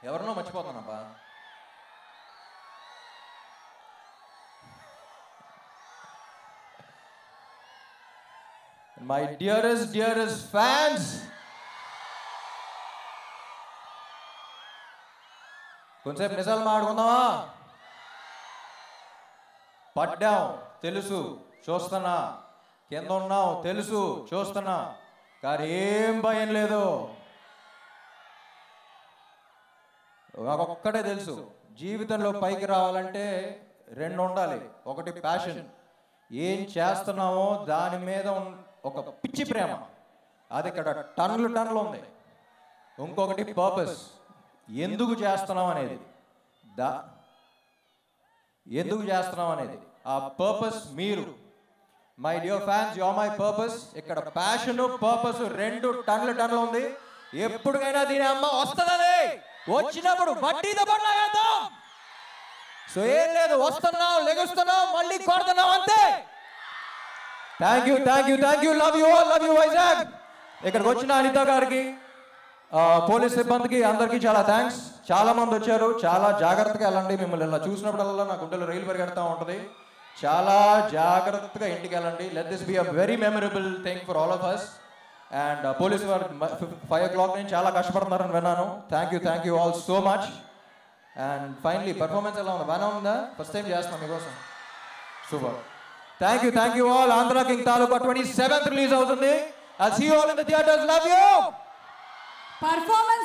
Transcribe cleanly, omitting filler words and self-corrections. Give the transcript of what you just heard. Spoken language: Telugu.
ఎవరినో మర్చిపోతానబ్బా. My dearest fans, కొంచెంసేపు నిజాలు మాట్లాడుకుందామా? పడ్డాం తెలుసు, చూస్తున్నా. కింద ఉన్నాం తెలుసు, చూస్తున్నా. కానీ ఏం భయం లేదు. ఒక్కటే తెలుసు, జీవితంలో పైకి రావాలంటే రెండు ఉండాలి. ఒకటి ప్యాషన్, ఏం చేస్తున్నామో దాని మీద ఒక పిచ్చి ప్రేమ, అది ఇక్కడ టన్నులు ఉంది. ఇంకొకటి పర్పస్, ఎందుకు చేస్తున్నాం అనేది. ఎందుకు చేస్తున్నాం అనేది ఆ పర్పస్ మీరు. My dear fans, you are my purpose. ఇక్కడ ప్యాషన్ పర్పస్ రెండు టన్నులు ఉంది. ఎప్పటికైనా దీని అమ్మ వస్తుందని, వచ్చినప్పుడు వడ్డీతో పడలాగేద్దాం. సో ఏం లేదు, వస్తున్నాం, లెగుస్తున్నాం, మళ్ళీ కొడుతున్నాం, అంతే. Thank you, love you all, love you Vizag. ఇక్కడికి వచ్చిన అనిత గారికి, పోలీస్ సిబ్బందికి, అందరికీ చాలా థ్యాంక్స్. చాలా మంది వచ్చారు. చాలా జాగ్రత్తగా వెళ్ళండి. మిమ్మల్ని ఇలా చూసినప్పుడల్లా నా గుండెలో రైలు పరిగెడతా ఉంటుంది. చాలా జాగ్రత్తగా ఇంటికి వెళ్ళండి. Let this be a very memorable thing for all of us. And police వారు 5 o'clock నుంచి చాలా కష్టపడుతున్నారని విన్నాను. Thank you all so much. And finally performance ఎలా ఉంది? బాగానే ఉందా? ఫస్ట్ టైం చేస్తున్నాం మీకోసం. Super. Thank you all. Andhra king Taluka 27th release అవుతుంది. I'll see you all in the theaters. Love you. Performance